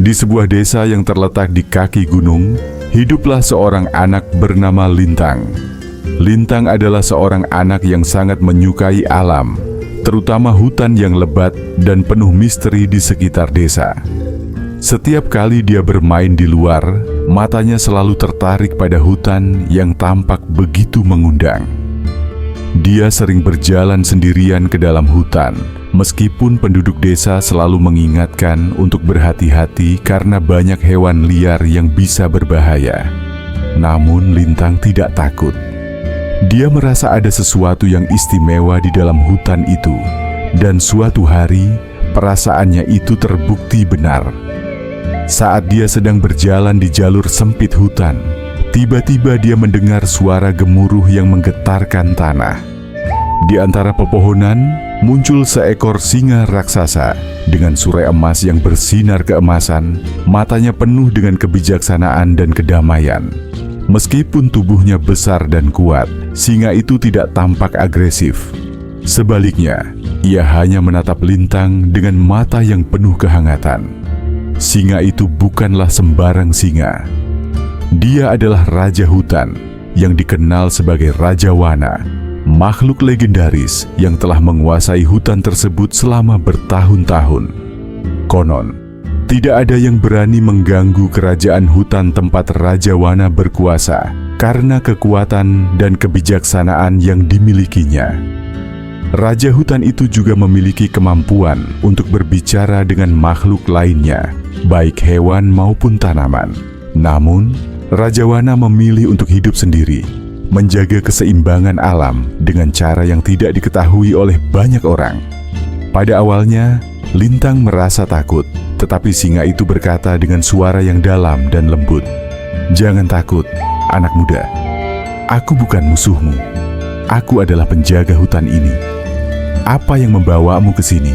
Di sebuah desa yang terletak di kaki gunung, hiduplah seorang anak bernama Lintang. Lintang adalah seorang anak yang sangat menyukai alam, terutama hutan yang lebat dan penuh misteri di sekitar desa. Setiap kali dia bermain di luar, matanya selalu tertarik pada hutan yang tampak begitu mengundang. Dia sering berjalan sendirian ke dalam hutan, meskipun penduduk desa selalu mengingatkan untuk berhati-hati karena banyak hewan liar yang bisa berbahaya. Namun Lintang tidak takut. Dia merasa ada sesuatu yang istimewa di dalam hutan itu, dan suatu hari perasaannya itu terbukti benar. Saat dia sedang berjalan di jalur sempit hutan, tiba-tiba dia mendengar suara gemuruh yang menggetarkan tanah. Di antara pepohonan muncul seekor singa raksasa dengan surai emas yang bersinar keemasan. Matanya penuh dengan kebijaksanaan dan kedamaian. Meskipun tubuhnya besar dan kuat, singa itu tidak tampak agresif. Sebaliknya, ia hanya menatap Lintang dengan mata yang penuh kehangatan. Singa itu bukanlah sembarang singa. Dia adalah raja hutan yang dikenal sebagai Raja Wana, makhluk legendaris yang telah menguasai hutan tersebut selama bertahun-tahun. Konon, tidak ada yang berani mengganggu kerajaan hutan tempat Raja Wana berkuasa karena kekuatan dan kebijaksanaan yang dimilikinya. Raja hutan itu juga memiliki kemampuan untuk berbicara dengan makhluk lainnya, baik hewan maupun tanaman. Namun, Raja Wana memilih untuk hidup sendiri, menjaga keseimbangan alam dengan cara yang tidak diketahui oleh banyak orang. Pada awalnya, Lintang merasa takut, tetapi singa itu berkata dengan suara yang dalam dan lembut, "Jangan takut, anak muda. Aku bukan musuhmu. Aku adalah penjaga hutan ini. Apa yang membawamu ke sini?"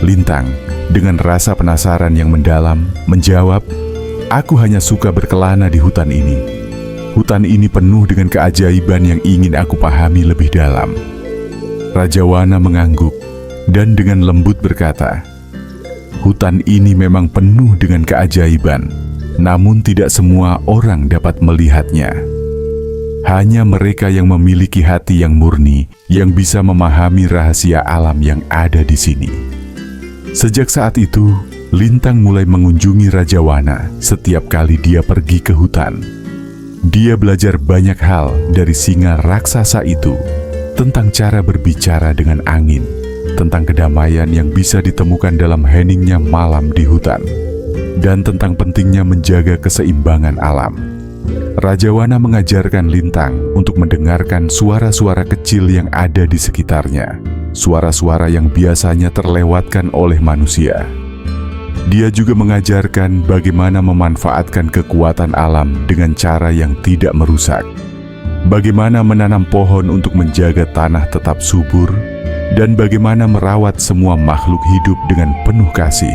Lintang, dengan rasa penasaran yang mendalam, menjawab, "Aku hanya suka berkelana di hutan ini. Hutan ini penuh dengan keajaiban yang ingin aku pahami lebih dalam." Raja Wana mengangguk dan dengan lembut berkata, "Hutan ini memang penuh dengan keajaiban, namun tidak semua orang dapat melihatnya. Hanya mereka yang memiliki hati yang murni yang bisa memahami rahasia alam yang ada di sini." Sejak saat itu, Lintang mulai mengunjungi Raja Wana setiap kali dia pergi ke hutan. Dia belajar banyak hal dari singa raksasa itu, tentang cara berbicara dengan angin, tentang kedamaian yang bisa ditemukan dalam heningnya malam di hutan, dan tentang pentingnya menjaga keseimbangan alam. Raja Wana mengajarkan Lintang untuk mendengarkan suara-suara kecil yang ada di sekitarnya, suara-suara yang biasanya terlewatkan oleh manusia. Dia juga mengajarkan bagaimana memanfaatkan kekuatan alam dengan cara yang tidak merusak, bagaimana menanam pohon untuk menjaga tanah tetap subur, dan bagaimana merawat semua makhluk hidup dengan penuh kasih.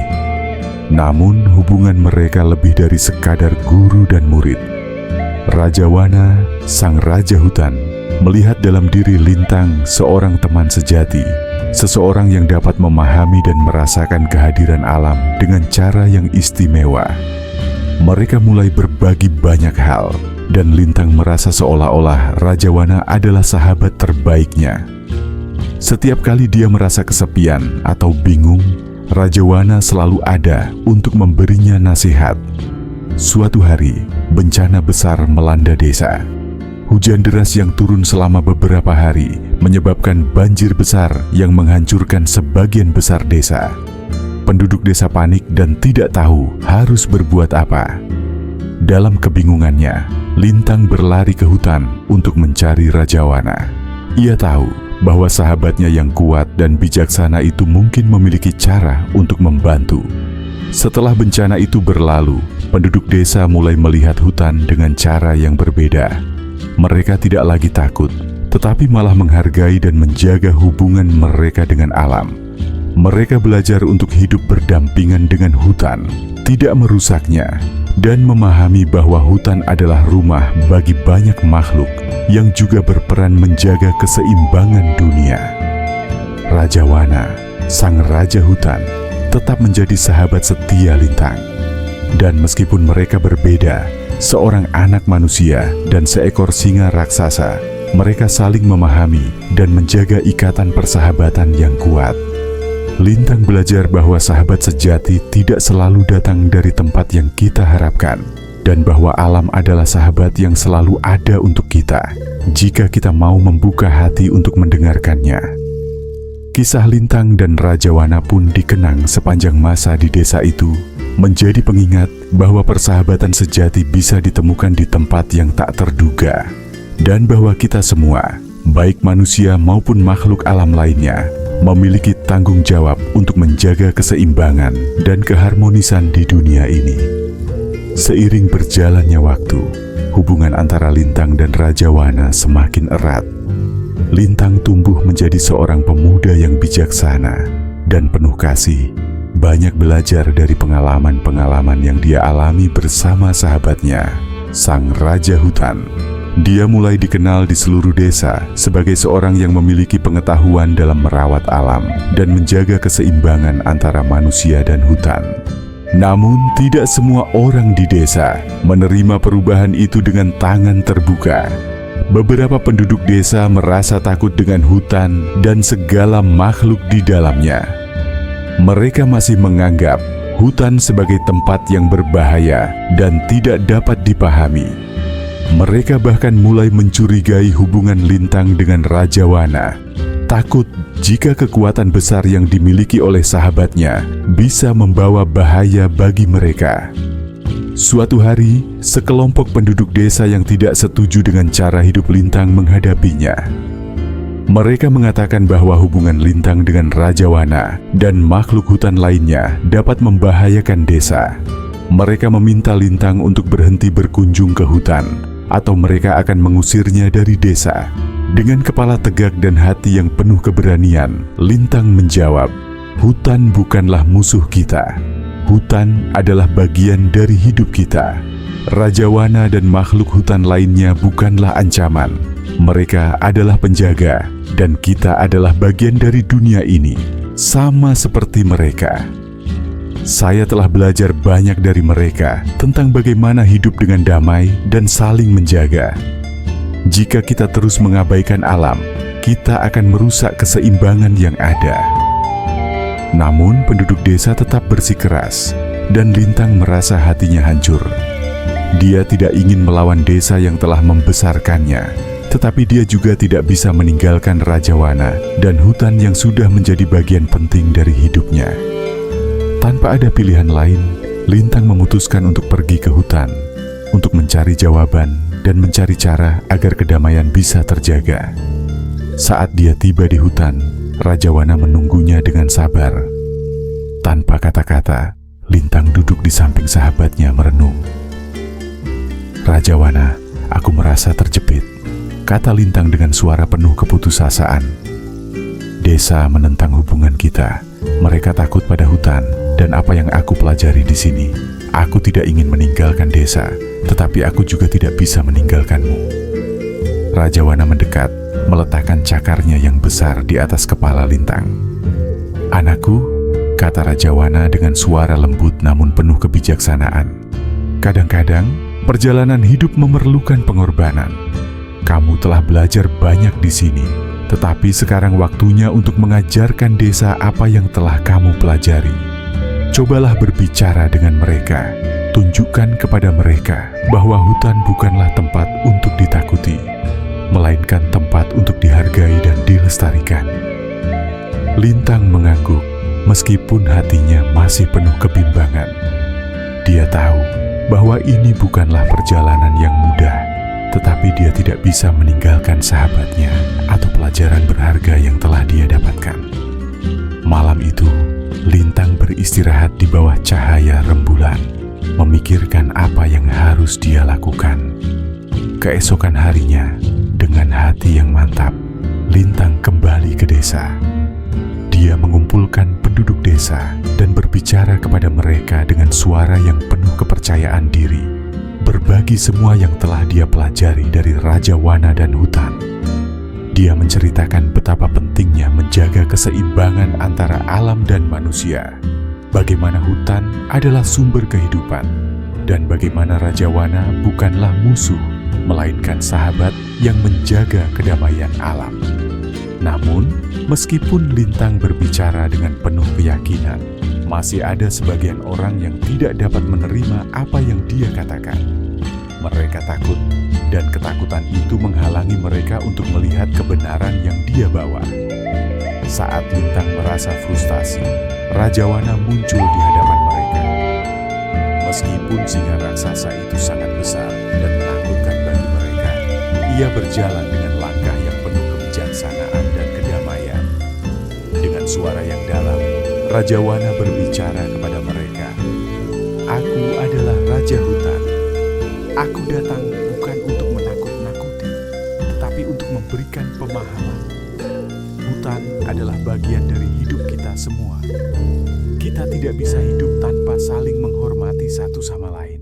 Namun hubungan mereka lebih dari sekadar guru dan murid. Raja Wana, sang raja hutan, melihat dalam diri Lintang seorang teman sejati, seseorang yang dapat memahami dan merasakan kehadiran alam dengan cara yang istimewa. Mereka mulai berbagi banyak hal, dan Lintang merasa seolah-olah Raja Wana adalah sahabat terbaiknya. Setiap kali dia merasa kesepian atau bingung, Raja Wana selalu ada untuk memberinya nasihat. Suatu hari, bencana besar melanda desa. Hujan deras yang turun selama beberapa hari menyebabkan banjir besar yang menghancurkan sebagian besar desa. Penduduk desa panik dan tidak tahu harus berbuat apa. Dalam kebingungannya, Lintang berlari ke hutan untuk mencari Raja Wana. Ia tahu bahwa sahabatnya yang kuat dan bijaksana itu mungkin memiliki cara untuk membantu. Setelah bencana itu berlalu, penduduk desa mulai melihat hutan dengan cara yang berbeda. Mereka tidak lagi takut, tetapi malah menghargai dan menjaga hubungan mereka dengan alam. Mereka belajar untuk hidup berdampingan dengan hutan, tidak merusaknya, dan memahami bahwa hutan adalah rumah bagi banyak makhluk yang juga berperan menjaga keseimbangan dunia. Raja Wana, sang raja hutan, tetap menjadi sahabat setia Lintang. Dan meskipun mereka berbeda, seorang anak manusia dan seekor singa raksasa, mereka saling memahami dan menjaga ikatan persahabatan yang kuat. Lintang belajar bahwa sahabat sejati tidak selalu datang dari tempat yang kita harapkan, dan bahwa alam adalah sahabat yang selalu ada untuk kita, jika kita mau membuka hati untuk mendengarkannya. Kisah Lintang dan Rajawana pun dikenang sepanjang masa di desa itu, menjadi pengingat bahwa persahabatan sejati bisa ditemukan di tempat yang tak terduga, dan bahwa kita semua, baik manusia maupun makhluk alam lainnya, memiliki tanggung jawab untuk menjaga keseimbangan dan keharmonisan di dunia ini. Seiring berjalannya waktu, hubungan antara Lintang dan Rajawana semakin erat. Lintang tumbuh menjadi seorang pemuda yang bijaksana dan penuh kasih, banyak belajar dari pengalaman-pengalaman yang dia alami bersama sahabatnya, sang Raja Hutan. Dia mulai dikenal di seluruh desa sebagai seorang yang memiliki pengetahuan dalam merawat alam dan menjaga keseimbangan antara manusia dan hutan. Namun, tidak semua orang di desa menerima perubahan itu dengan tangan terbuka. Beberapa penduduk desa merasa takut dengan hutan dan segala makhluk di dalamnya. Mereka masih menganggap hutan sebagai tempat yang berbahaya dan tidak dapat dipahami. Mereka bahkan mulai mencurigai hubungan Lintang dengan Rajawana, takut jika kekuatan besar yang dimiliki oleh sahabatnya bisa membawa bahaya bagi mereka. Suatu hari, sekelompok penduduk desa yang tidak setuju dengan cara hidup Lintang menghadapinya. Mereka mengatakan bahwa hubungan Lintang dengan Rajawana dan makhluk hutan lainnya dapat membahayakan desa. Mereka meminta Lintang untuk berhenti berkunjung ke hutan, atau mereka akan mengusirnya dari desa. Dengan kepala tegak dan hati yang penuh keberanian, Lintang menjawab, "Hutan bukanlah musuh kita. Hutan adalah bagian dari hidup kita. Rajawana dan makhluk hutan lainnya bukanlah ancaman. Mereka adalah penjaga, dan kita adalah bagian dari dunia ini, sama seperti mereka." Saya telah belajar banyak dari mereka tentang bagaimana hidup dengan damai dan saling menjaga. Jika kita terus mengabaikan alam, kita akan merusak keseimbangan yang ada. Namun penduduk desa tetap bersikeras, dan Lintang merasa hatinya hancur. Dia tidak ingin melawan desa yang telah membesarkannya, tetapi dia juga tidak bisa meninggalkan Rajawana dan hutan yang sudah menjadi bagian penting dari hidupnya. Tanpa ada pilihan lain, Lintang memutuskan untuk pergi ke hutan, untuk mencari jawaban dan mencari cara agar kedamaian bisa terjaga. Saat dia tiba di hutan, Rajawana menunggunya dengan sabar. Tanpa kata-kata, Lintang duduk di samping sahabatnya merenung. "Rajawana, aku merasa terjepit," kata Lintang dengan suara penuh keputusasaan. "Desa menentang hubungan kita. Mereka takut pada hutan dan apa yang aku pelajari di sini. Aku tidak ingin meninggalkan desa, tetapi aku juga tidak bisa meninggalkanmu." Rajawana mendekat, meletakkan cakarnya yang besar di atas kepala Lintang. "Anakku," kata Rajawana dengan suara lembut namun penuh kebijaksanaan, "kadang-kadang perjalanan hidup memerlukan pengorbanan. Kamu telah belajar banyak di sini, tetapi sekarang waktunya untuk mengajarkan desa apa yang telah kamu pelajari. Cobalah berbicara dengan mereka. Tunjukkan kepada mereka bahwa hutan bukanlah tempat untuk ditakuti, melainkan tempat untuk dihargai dan dilestarikan." Lintang mengangguk, meskipun hatinya masih penuh kebimbangan. Dia tahu bahwa ini bukanlah perjalanan yang mudah, tetapi dia tidak bisa meninggalkan sahabatnya atau pelajaran berharga yang telah dia dapatkan. Malam itu, Lintang beristirahat di bawah cahaya rembulan, memikirkan apa yang harus dia lakukan. Keesokan harinya, dengan hati yang mantap, Lintang kembali ke desa. Dia mengumpulkan penduduk desa dan berbicara kepada mereka dengan suara yang penuh kepercayaan diri, berbagi semua yang telah dia pelajari dari Rajawana dan hutan. Dia menceritakan betapa pentingnya menjaga keseimbangan antara alam dan manusia. bagaimana hutan adalah sumber kehidupan, dan bagaimana Rajawana bukanlah musuh, melainkan sahabat yang menjaga kedamaian alam. Namun, meskipun Lintang berbicara dengan penuh keyakinan, masih ada sebagian orang yang tidak dapat menerima apa yang dia katakan. Mereka takut, dan ketakutan itu menghalangi mereka untuk melihat kebenaran yang dia bawa. Saat Lintang merasa frustasi, Rajawana muncul di hadapan mereka. Meskipun singa raksasa itu sangat besar dan menakutkan bagi mereka, ia berjalan dengan langkah yang penuh kebijaksanaan dan kedamaian. Dengan suara yang dalam, Rajawana berbicara kepada mereka, "Aku adalah Raja Hutan. Aku datang bukan untuk menakut-nakuti, tetapi untuk memberikan pemahaman. Hutan adalah bagian dari hidup kita semua. Kita tidak bisa hidup tanpa saling menghormati satu sama lain."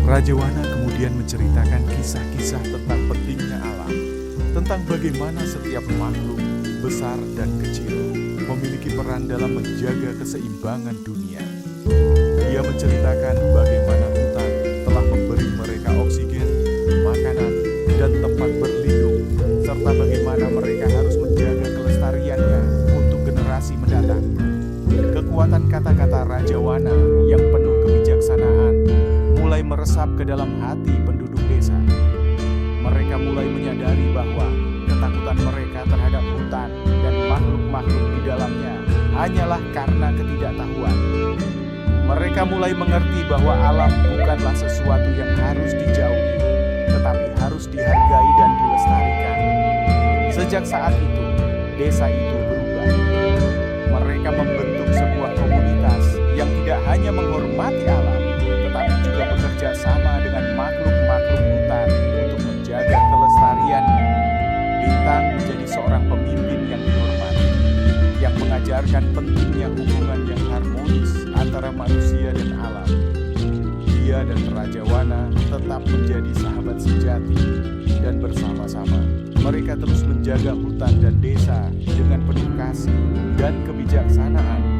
Rajawana kemudian menceritakan kisah-kisah tentang pentingnya alam, tentang bagaimana setiap makhluk, besar dan kecil, memiliki peran dalam menjaga keseimbangan dunia. Dia menceritakan bagaimana hutan telah memberi mereka oksigen, makanan, dan tempat berlindung, serta bagaimana mereka harus menjaga kelestariannya untuk generasi mendatang. Kekuatan kata-kata Rajawana yang penuh kebijaksanaan mulai meresap ke dalam hati penduduk desa. Mereka mulai menyadari bahwa ketakutan mereka terhadap hutan dan makhluk-makhluk di dalamnya hanyalah karena ketidaktahuan. Mereka mulai mengerti bahwa alam bukanlah sesuatu yang harus dijauhi, tetapi harus dihargai dan dilestarikan. Sejak saat itu, desa itu berubah. Mereka membentuk sebuah komunitas yang tidak hanya menghormati alam, tetapi juga bekerja sama dengan makhluk-makhluk hutan untuk menjaga kelestariannya. Lintang menjadi seorang pemimpin yang dihormati, yang mengajarkan pentingnya hubungan yang harmonis antara manusia dan alam. Dia dan Rajawana tetap menjadi sahabat sejati, dan bersama-sama mereka terus menjaga hutan dan desa dengan penuh kasih dan kebijaksanaan.